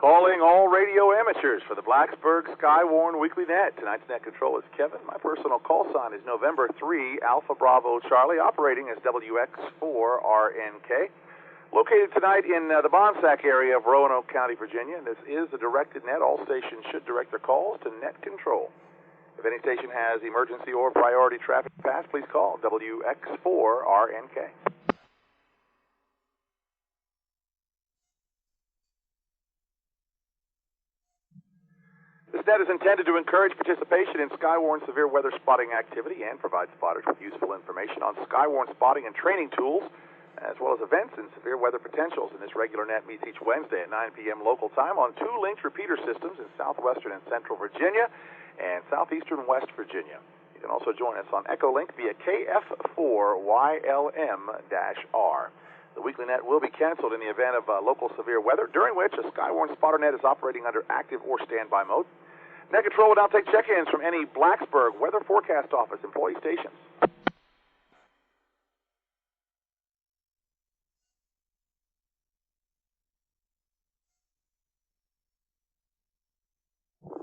Calling all radio amateurs for the Blacksburg SKYWARN Weekly Net. Tonight's net control is Kevin. My personal call sign is November 3 Alpha Bravo Charlie, operating as WX4RNK. Located tonight in the Bonsack area of Roanoke County, Virginia. This is a directed net. All stations should direct their calls to net control. If any station has emergency or priority traffic pass, please call WX4RNK. This net is intended to encourage participation in SKYWARN Severe Weather Spotting activity and provide spotters with useful information on SKYWARN spotting and training tools, as well as events and severe weather potentials. And this regular net meets each Wednesday at 9 p.m. local time on two linked repeater systems in Southwestern and Central Virginia and Southeastern West Virginia. You can also join us on Echolink via KF4YLM-R. The weekly net will be canceled in the event of local severe weather, during which a SKYWARN spotter net is operating under active or standby mode. Net control will now take check-ins from any Blacksburg Weather Forecast Office employee stations.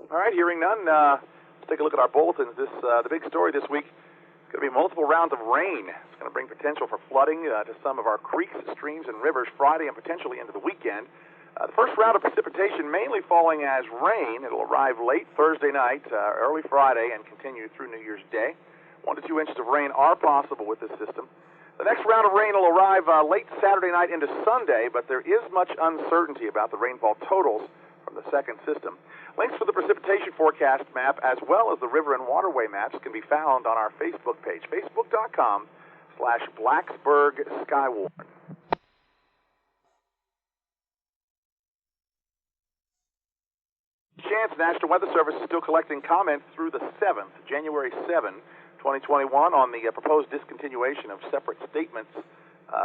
All right, hearing none, let's take a look at our bulletins. The big story this week is going to be multiple rounds of rain. It's going to bring potential for flooding to some of our creeks, streams, and rivers Friday and potentially into the weekend. The first round of precipitation mainly falling as rain. It'll arrive late Thursday night, early Friday, and continue through New Year's Day. 1 to 2 inches of rain are possible with this system. The next round of rain will arrive late Saturday night into Sunday, but there is much uncertainty about the rainfall totals from the second system. Links for the precipitation forecast map, as well as the river and waterway maps, can be found on our Facebook page, facebook.com/Blacksburg SKYWARN. Chance National Weather Service is still collecting comments through the 7th, January 7, 2021, on the proposed discontinuation of separate statements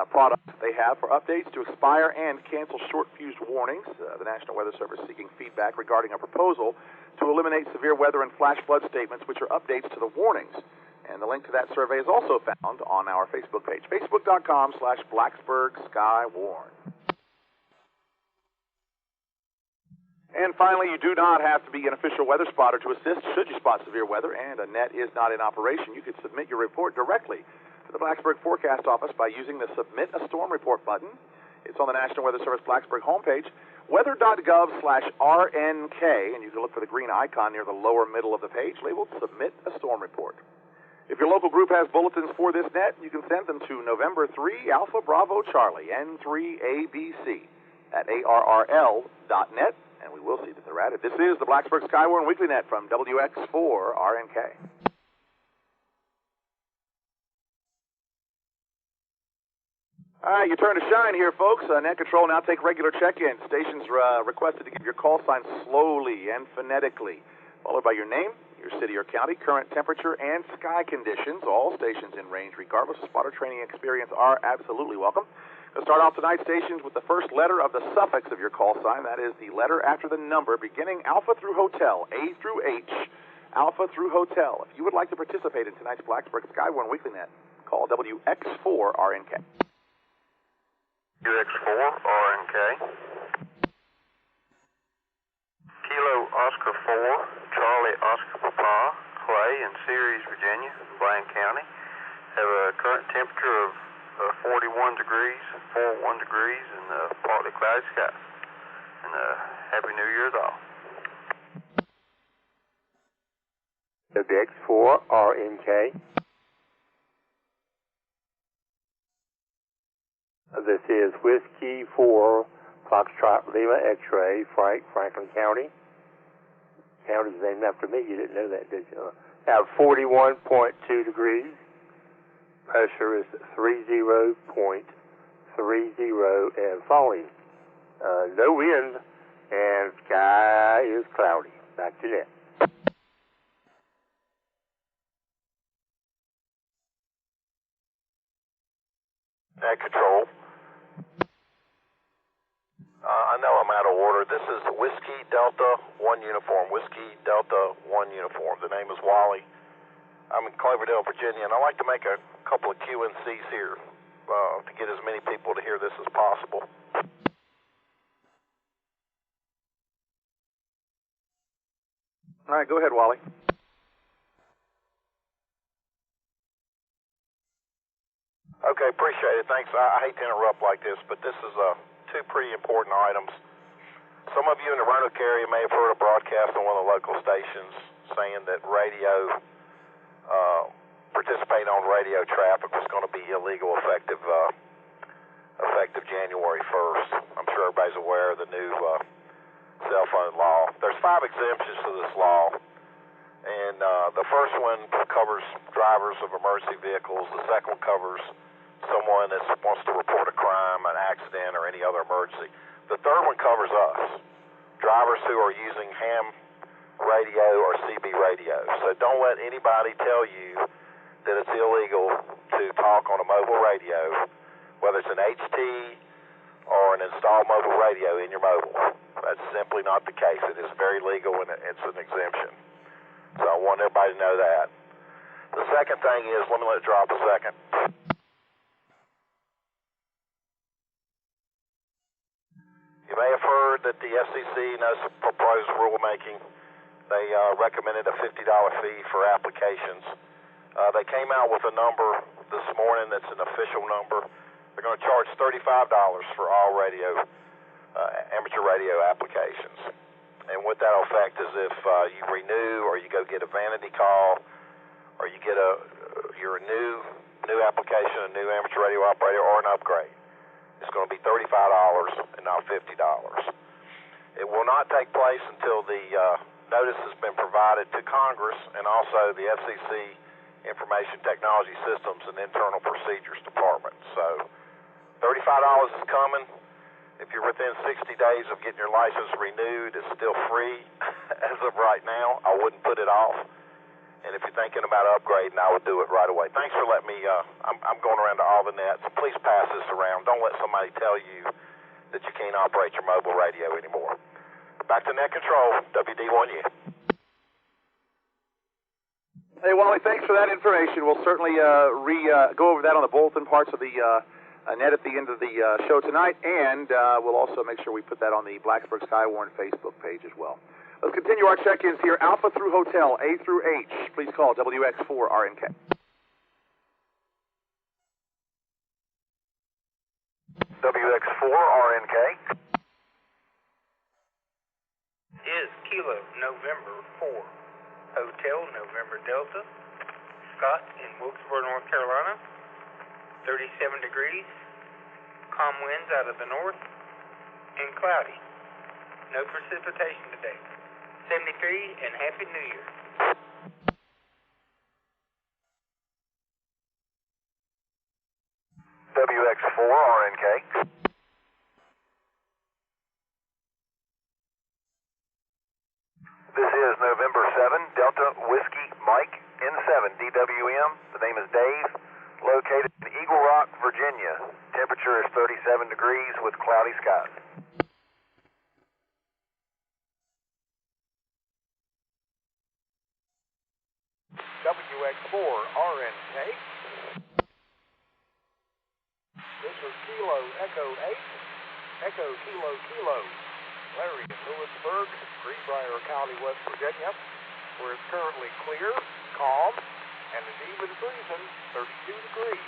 products they have for updates to expire and cancel short-fused warnings. The National Weather Service seeking feedback regarding a proposal to eliminate severe weather and flash flood statements, which are updates to the warnings. And the link to that survey is also found on our Facebook page, facebook.com/Blacksburg SKYWARN. And finally, you do not have to be an official weather spotter to assist should you spot severe weather and a net is not in operation. You could submit your report directly to the Blacksburg Forecast Office by using the Submit a Storm Report button. It's on the National Weather Service Blacksburg homepage, weather.gov/RNK, and you can look for the green icon near the lower middle of the page labeled Submit a Storm Report. If your local group has bulletins for this net, you can send them to November 3 Alpha Bravo Charlie, N3ABC, at ARRL.net. And we will see that they're added. This is the Blacksburg SKYWARN Weekly Net from WX4RNK. All right, your turn to shine here, folks. Net control now take regular check-ins. Stations requested to give your call sign slowly and phonetically, followed by your name, your city or county, current temperature, and sky conditions. All stations in range, regardless of spotter training experience, are absolutely welcome. We'll start off tonight's stations with the first letter of the suffix of your call sign. That is the letter after the number beginning Alpha through Hotel, A through H, Alpha through Hotel. If you would like to participate in tonight's Blacksburg SKYWARN Weekly Net, call WX4RNK. WX4RNK. Kilo Oscar 4, Charlie Oscar Papa, Clay in Ceres, Virginia, Blaine County. Have a current temperature of 41 degrees, 41 degrees, and partly cloudy sky. And Happy New Year's all. WX4RNK. This is Whiskey 4, Foxtrot Lima X-Ray, Franklin County. County's named after me. You didn't know that, did you? Have 41.2 degrees. Pressure is 30.30 and falling. No wind, and sky is cloudy. Back to net. Net control. I know I'm out of order. This is Whiskey Delta 1 Uniform. Whiskey Delta 1 Uniform. The name is Wally. I'm in Cloverdale, Virginia, and I'd like to make a couple of QNCs here to get as many people to hear this as possible. All right, go ahead, Wally. Okay, appreciate it. Thanks. I hate to interrupt like this, but this is two pretty important items. Some of you in the Roanoke area may have heard a broadcast on one of the local stations saying that radio, participating on radio traffic was going to be illegal effective January 1st. I'm sure everybody's aware of the new cell phone law. There's 5 exemptions to this law, and the first one covers drivers of emergency vehicles. The second one covers someone that wants to report a crime, an accident, or any other emergency. The third one covers us, drivers who are using ham radio or CB radio. So don't let anybody tell you that it's illegal to talk on a mobile radio, whether it's an HT or an installed mobile radio in your mobile. That's simply not the case. It is very legal and it's an exemption. So I want everybody to know that. The second thing is, let me let it drop a second. You may have heard that the FCC knows proposed rulemaking. They recommended a $50 fee for applications. They came out with a number this morning that's an official number. They're going to charge $35 for all amateur radio applications. And what that'll affect is if you renew or you go get a vanity call or you get your new application, a new amateur radio operator, or an upgrade, it's going to be $35 and not $50. It will not take place until the notice has been provided to Congress and also the FCC Information Technology Systems and Internal Procedures Department. So $35 is coming. If you're within 60 days of getting your license renewed, it's still free as of right now. I wouldn't put it off. And if you're thinking about upgrading, I would do it right away. Thanks for letting me, I'm going around to all the nets. Please pass this around. Don't let somebody tell you that you can't operate your mobile radio anymore. Back to net control, WD1U. Hey, Wally, thanks for that information. We'll certainly go over that on the bulletin parts of the net at the end of the show tonight, and we'll also make sure we put that on the Blacksburg SKYWARN Facebook page as well. Let's continue our check-ins here. Alpha through Hotel, A through H. Please call WX4RNK. WX4RNK. Is Kilo November 4, Hotel November Delta, Scott in Wilkesboro, North Carolina, 37 degrees, calm winds out of the north, and cloudy. No precipitation today. 73 and Happy New Year. WX4RNK. This is November 7, Delta Whiskey Mike, N7 DWM. The name is Dave, located in Eagle Rock, Virginia. Temperature is 37 degrees with cloudy skies. WX4RNK. This is Kilo Echo 8, Echo Kilo Kilo. Larry in Lewisburg, Greenbrier County, West Virginia, where it's currently clear, calm, and it's even freezing, 32 degrees.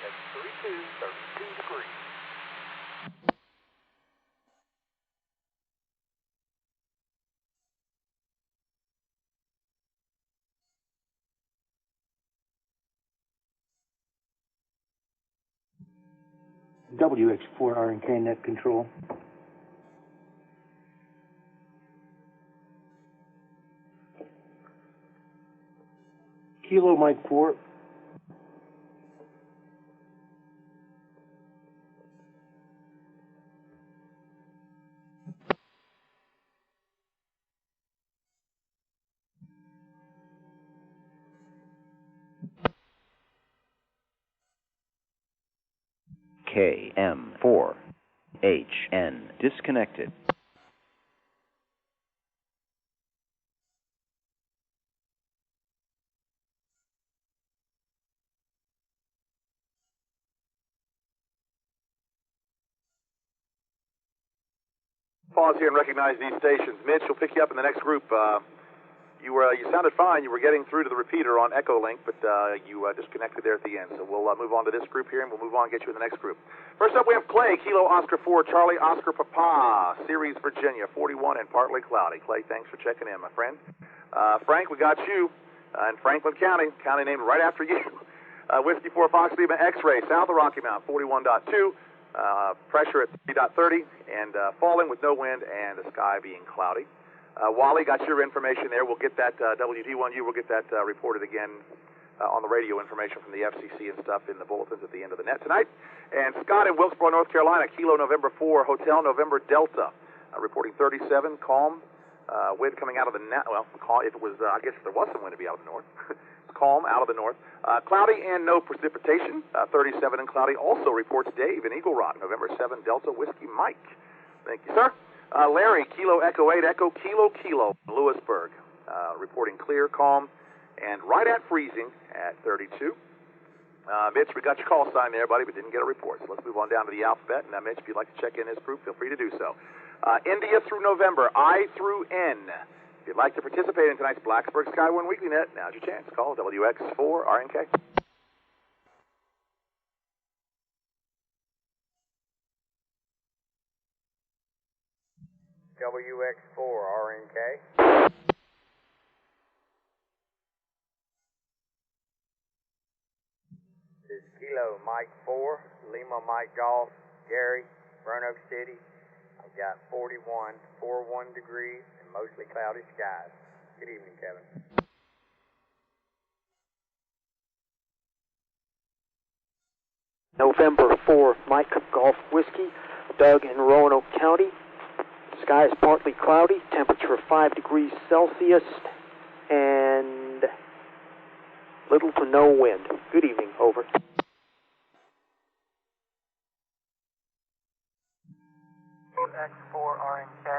That's 32 degrees. WX4RNK net control. Kilo Mike 4. KM4HN disconnected. Pause here and recognize these stations. Mitch will pick you up in the next group. You sounded fine. You were getting through to the repeater on Echolink, but you disconnected there at the end. So we'll move on to this group here, and we'll move on and get you in the next group. First up, we have Clay, Kilo Oscar 4, Charlie Oscar Papa, Ceres, Virginia, 41 and partly cloudy. Clay, thanks for checking in, my friend. Frank, we got you in Franklin County, county named right after you. Whiskey 4 Fox Lima X-ray, south of Rocky Mount, 41.2. Pressure at 3.30 and falling with no wind and the sky being cloudy. Wally, got your information there. We'll get that WD1U. We'll get that reported again on the radio information from the FCC and stuff in the bulletins at the end of the net tonight. And Scott in Wilkesboro, North Carolina, Kilo November 4, Hotel November Delta, reporting 37, calm. Wind coming out of the if it was, I guess there was some wind to be out of the north. It's calm out of the north. Cloudy and no precipitation, 37 and cloudy. Also reports Dave in Eagle Rock, November 7, Delta Whiskey Mike. Thank you, sir. Larry, Kilo Echo 8, Echo Kilo Kilo, Lewisburg, reporting clear, calm, and right at freezing at 32. Mitch, we got your call sign there, buddy, but didn't get a report. So let's move on down to the alphabet. And Mitch, if you'd like to check in this group, feel free to do so. India through November, I through N. If you'd like to participate in tonight's Blacksburg SKYWARN Weekly Net, now's your chance. Call WX4 RNK. WX4 RNK. This is Kilo Mike 4, Lima Mike Golf, Gary, Roanoke City. I've got 41 degrees and mostly cloudy skies. Good evening, Kevin. November 4, Mike Golf Whiskey, Doug in Roanoke County. Sky is partly cloudy, temperature 5 degrees Celsius, and little to no wind. Good evening, over. X4 RNK,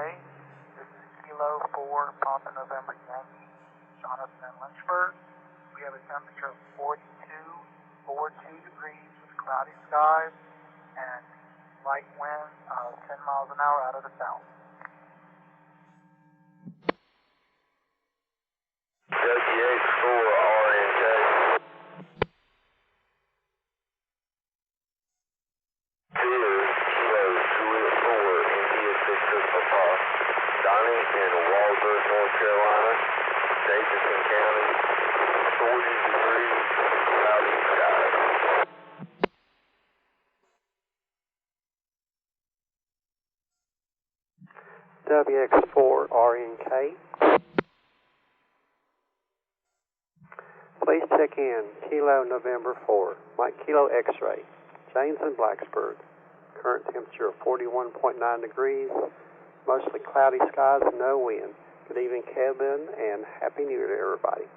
this is Kilo 4 Papa November Yankee, Jonathan in Lynchburg. We have a temperature of 42 degrees with cloudy skies and light winds of 10 miles an hour out of the south. WX4 RNK. Kilo Juliet 4, India Victor Papa, Donnie in Walburg, North Carolina, Davidson County, 40 degrees, cloudy skies. WX4 RNK. Please check in Kilo November 4, Mike Kilo X-ray, James in Blacksburg. Current temperature of 41.9 degrees, mostly cloudy skies and no wind. Good evening, Kevin, and Happy New Year to everybody.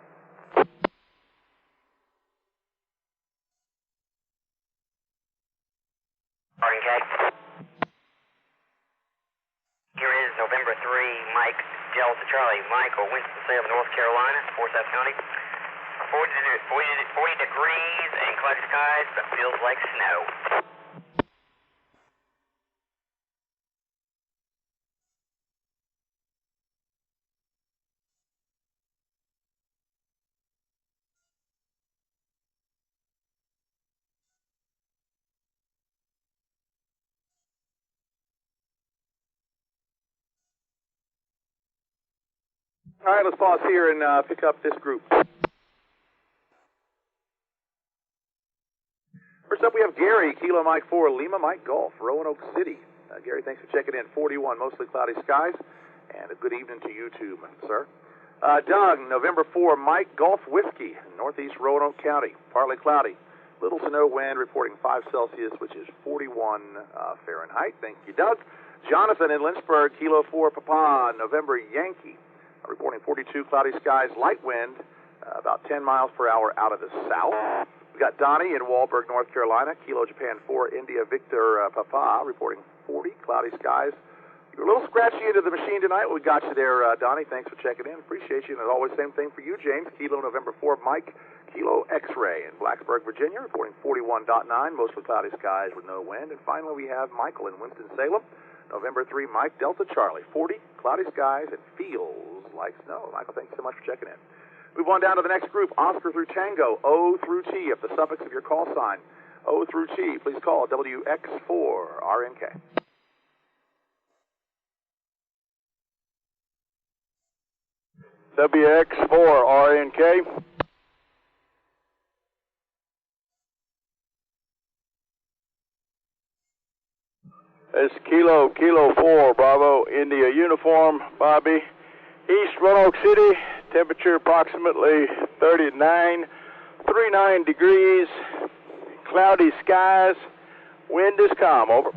RNK. Here is November 3, Mike Delta Charlie, Michael, Winston-Salem, North Carolina, Forsyth County. 40 degrees and cloudy skies, but feels like snow. All right, let's pause here and pick up this group. First up, we have Gary, Kilo Mike 4, Lima Mike Golf, Roanoke City. Gary, thanks for checking in. 41, mostly cloudy skies, and a good evening to you too, sir. Doug, November 4, Mike Golf Whiskey, Northeast Roanoke County, partly cloudy. Little to no wind, reporting 5 Celsius, which is 41 Fahrenheit. Thank you, Doug. Jonathan in Lynchburg, Kilo 4, Papa, November Yankee, reporting 42 cloudy skies, light wind, about 10 miles per hour out of the south. We got Donnie in Walburg, North Carolina, Kilo Japan 4, India Victor Papa, reporting 40 cloudy skies. You're a little scratchy into the machine tonight. We got you there, Donnie. Thanks for checking in. Appreciate you. And as always, same thing for you, James. Kilo November 4, Mike, Kilo X-ray in Blacksburg, Virginia, reporting 41.9, mostly cloudy skies with no wind. And finally, we have Michael in Winston-Salem, November 3, Mike Delta Charlie, 40 cloudy skies. It feels like snow. Michael, thank you so much for checking in. Move on down to the next group, Oscar through Tango, O through T. If the suffix of your call sign, O through T, please call WX4RNK. WX4RNK. It's Kilo 4, Bravo, India Uniform, Bobby. East Roanoke City, temperature approximately 39 degrees, cloudy skies, wind is calm, over.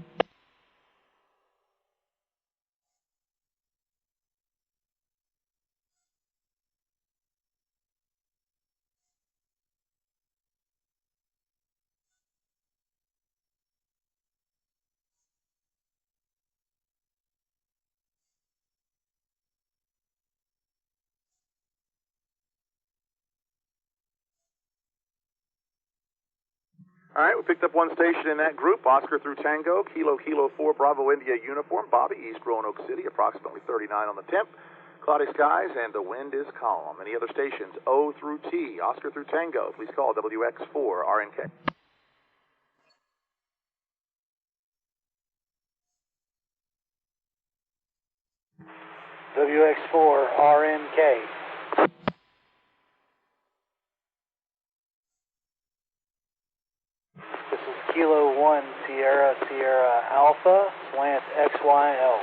All right, we picked up one station in that group, Oscar through Tango, Kilo 4, Bravo India Uniform, Bobby, East Roanoke City, approximately 39 on the temp, cloudy skies, and the wind is calm. Any other stations, O through T, Oscar through Tango, please call WX4RNK. WX4RNK. This is Kilo 1 Sierra Alpha slant XYL.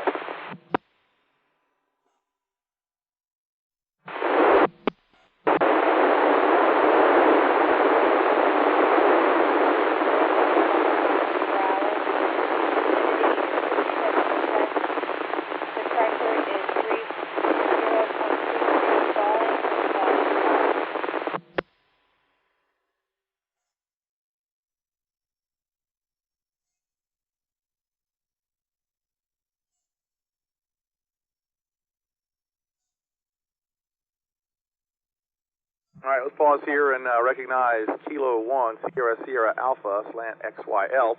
All right, let's pause here and recognize Kilo 1, Sierra Alpha, slant XYL.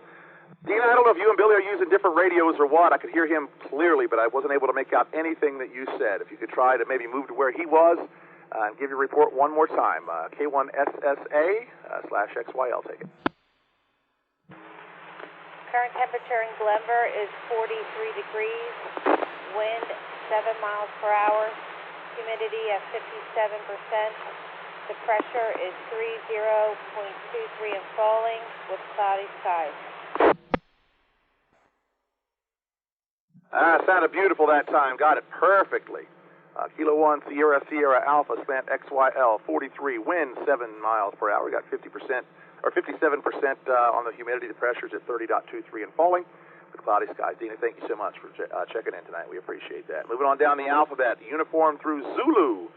Dean, I don't know if you and Billy are using different radios or what. I could hear him clearly, but I wasn't able to make out anything that you said. If you could try to maybe move to where he was and give your report one more time. K1SSA/XYL, take it. Current temperature in Glenver is 43 degrees, wind 7 miles per hour, humidity at 57%. The pressure is 30.23 and falling with cloudy skies. Sounded beautiful that time. Got it perfectly. Kilo 1, Sierra Alpha, slant XYL, 43, wind 7 miles per hour. We got 50% or 57% on the humidity. The pressure is at 30.23 and falling with cloudy skies. Dina, thank you so much for checking in tonight. We appreciate that. Moving on down the alphabet, uniform through Zulu.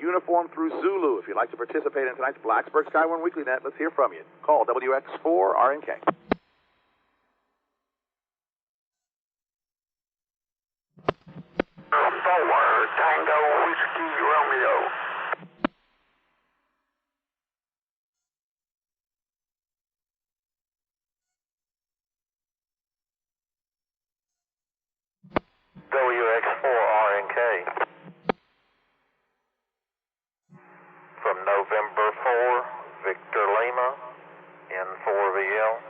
Uniform through Zulu. If you'd like to participate in tonight's Blacksburg SKYWARN Weekly Net, let's hear from you. Call WX4RNK. Forward, Tango Whiskey Romeo. WX4RNK. From November 4, Victor Lima, N3ABC,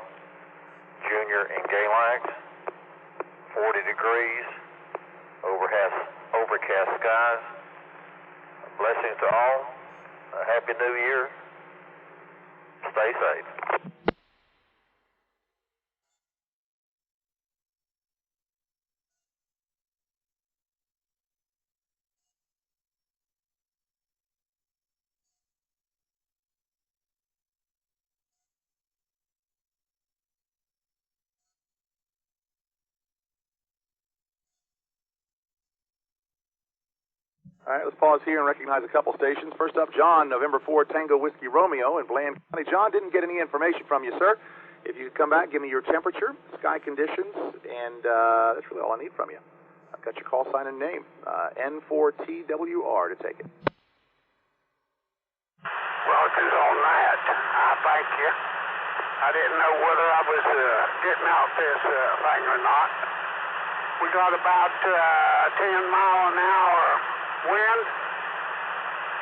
Junior in Galax, 40 degrees, overcast skies. Blessings to all. A Happy New Year. Stay safe. All right, let's pause here and recognize a couple stations. First up, John, November 4, Tango Whiskey Romeo in Bland County. John, didn't get any information from you, sir. If you come back, give me your temperature, sky conditions, and that's really all I need from you. I've got your call sign and name. N4TWR to take it. Rogers on that. I thank you. I didn't know whether I was getting out this thing or not. We got about 10 mile an hour wind,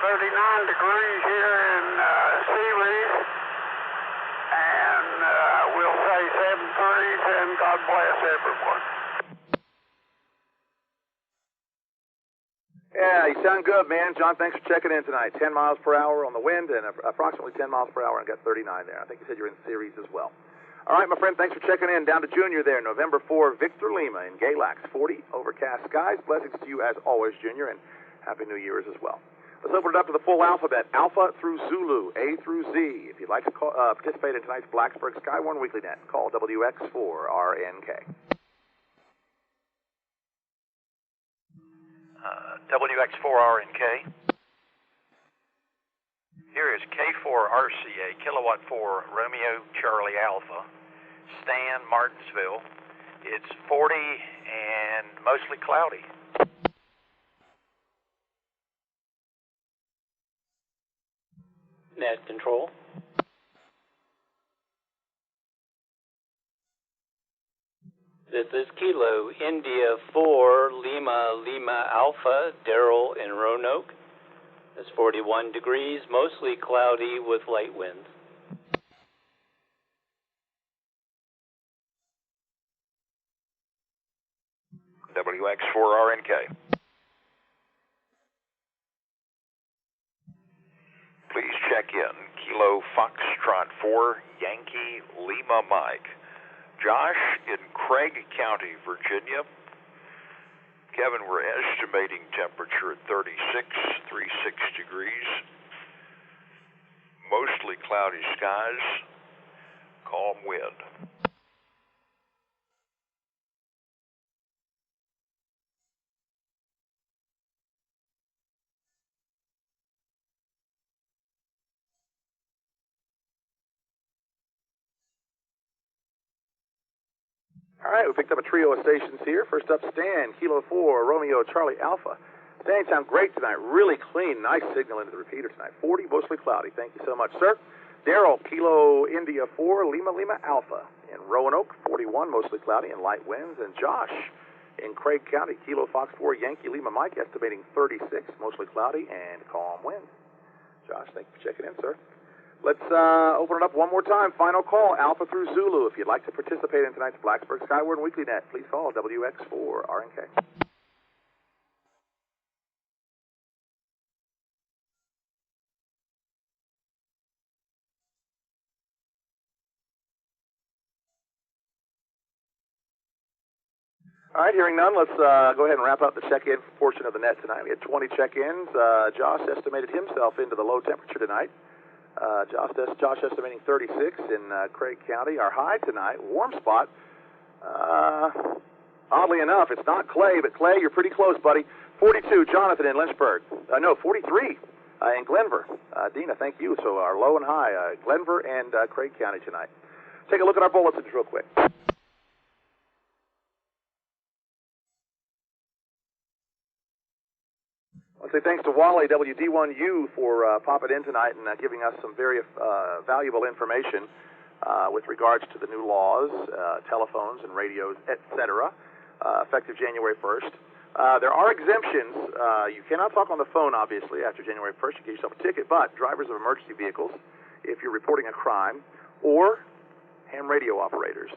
39 degrees here in Seaweed, and we'll say 7-3, and God bless everyone. Yeah, you sound good, man. John, thanks for checking in tonight. 10 miles per hour on the wind and approximately 10 miles per hour, and got 39 there. I think you said you're in series as well. All right, my friend, thanks for checking in. Down to Junior there, November 4, Victor Lima in Galax, 40, overcast skies. Blessings to you as always, Junior, and Happy New Year's as well. Let's open it up to the full alphabet, Alpha through Zulu, A through Z. If you'd like to participate in tonight's Blacksburg SKYWARN Weekly Net, call WX4RNK. WX4RNK. Here is K4RCA, Kilowatt 4, Romeo Charlie Alpha, Stan, Martinsville. It's 40 and mostly cloudy. Net control. This is Kilo, India 4, Lima, Lima Alpha, Daryl in Roanoke. It's 41 degrees, mostly cloudy with light winds. WX4RNK. Please check in. Kilo Foxtrot 4, Yankee Lima Mike. Josh in Craig County, Virginia. Kevin, we're estimating temperature at 36 degrees. Mostly cloudy skies. Calm wind. All right, we picked up a trio of stations here. First up, Stan, Kilo 4, Romeo, Charlie Alpha. Stan, sound great tonight. Really clean, nice signal into the repeater tonight. 40, mostly cloudy. Thank you so much, sir. Daryl, Kilo India 4, Lima, Lima Alpha. In Roanoke, 41, mostly cloudy and light winds. And Josh in Craig County, Kilo Fox 4, Yankee Lima Mike, estimating 36, mostly cloudy and calm winds. Josh, thank you for checking in, sir. Let's open it up one more time. Final call, Alpha through Zulu. If you'd like to participate in tonight's Blacksburg SKYWARN Weekly Net, please call WX4RNK. All right, hearing none, let's go ahead and wrap up the check-in portion of the net tonight. We had 20 check-ins. Josh estimated himself into the low temperature tonight. Josh estimating 36 in Craig County. Our high tonight, warm spot. Oddly enough, it's not Clay, but Clay, you're pretty close, buddy. 42, Jonathan in Lynchburg. 43 in Glenver. Dina, thank you. So our low and high, Glenver and Craig County tonight. Take a look at our bulletins real quick. I want to say thanks to Wally WD1U for popping in tonight and giving us some very valuable information with regards to the new laws, telephones and radios, etc., effective January 1st. There are exemptions. You cannot talk on the phone, obviously, after January 1st. You get yourself a ticket, but drivers of emergency vehicles, if you're reporting a crime, or ham radio operators,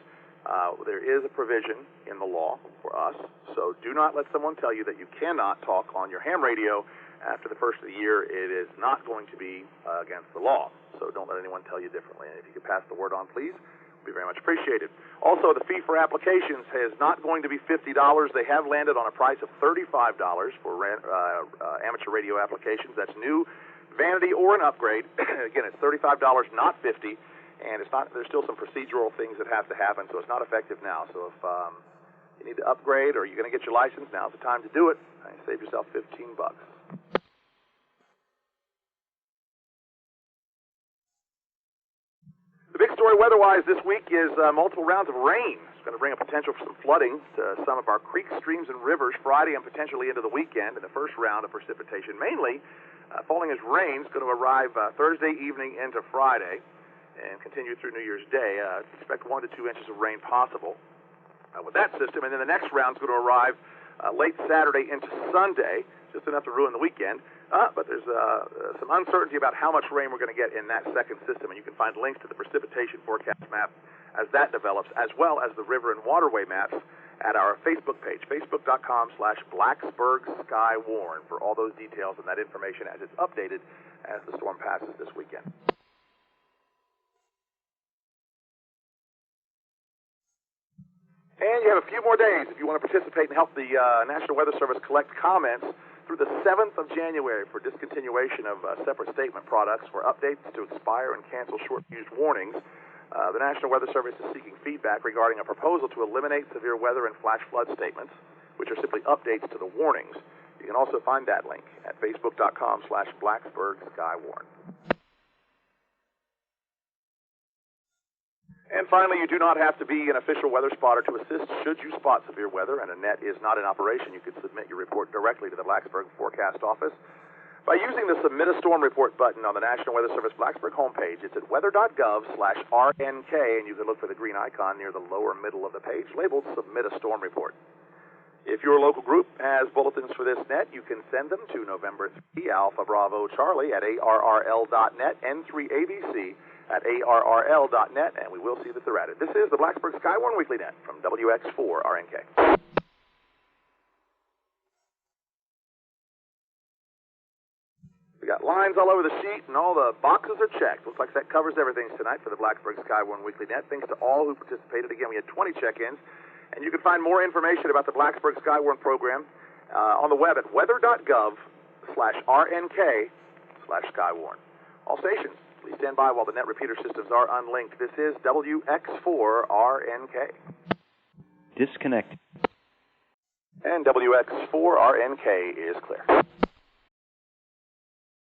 there is a provision in the law for us, so do not let someone tell you that you cannot talk on your ham radio after the first of the year. It is not going to be against the law, so don't let anyone tell you differently. And if you could pass the word on, please, it would be very much appreciated. Also, the fee for applications is not going to be $50. They have landed on a price of $35 for amateur radio applications. That's new, vanity, or an upgrade. Again, it's $35, not $50. And it's not. There's still some procedural things that have to happen, so it's not effective now. So if you need to upgrade or you're going to get your license, now's the time to do it. And save yourself $15. The big story weather-wise this week is multiple rounds of rain. It's going to bring a potential for some flooding to some of our creeks, streams, and rivers Friday and potentially into the weekend. And the first round of precipitation, mainly falling as rain, is going to arrive Thursday evening into Friday and continue through New Year's Day. Expect 1 to 2 inches of rain possible with that system. And then the next round is going to arrive late Saturday into Sunday, just just enough to ruin the weekend. But there's some uncertainty about how much rain we're going to get in that second system, and you can find links to the precipitation forecast map as that develops, as well as the river and waterway maps at our Facebook page, facebook.com/BlacksburgSkyWarn, for all those details and that information as it's updated as the storm passes this weekend. And you have a few more days if you want to participate and help the National Weather Service collect comments through the 7th of January for discontinuation of separate statement products, for updates to expire and cancel short-fused warnings. The National Weather Service is seeking feedback regarding a proposal to eliminate severe weather and flash flood statements, which are simply updates to the warnings. You can also find that link at facebook.com/BlacksburgSkyWarn. And finally, you do not have to be an official weather spotter to assist should you spot severe weather and a net is not in operation. You can submit your report directly to the Blacksburg Forecast Office by using the Submit a Storm Report button on the National Weather Service Blacksburg homepage. It's at weather.gov/RNK, and you can look for the green icon near the lower middle of the page labeled Submit a Storm Report. If your local group has bulletins for this net, you can send them to November 3 Alpha Bravo Charlie at ARRL.net, N3ABC at ARRL.net, and we will see that they're at it. This is the Blacksburg SKYWARN Weekly Net from WX4RNK. We got lines all over the sheet, and all the boxes are checked. Looks like that covers everything tonight for the Blacksburg SKYWARN Weekly Net. Thanks to all who participated. Again, we had 20 check-ins, and you can find more information about the Blacksburg SKYWARN program on the web at weather.gov/RNK/SKYWARN. All stations, please stand by while the net repeater systems are unlinked. This is WX4RNK. Disconnect. And WX4RNK is clear.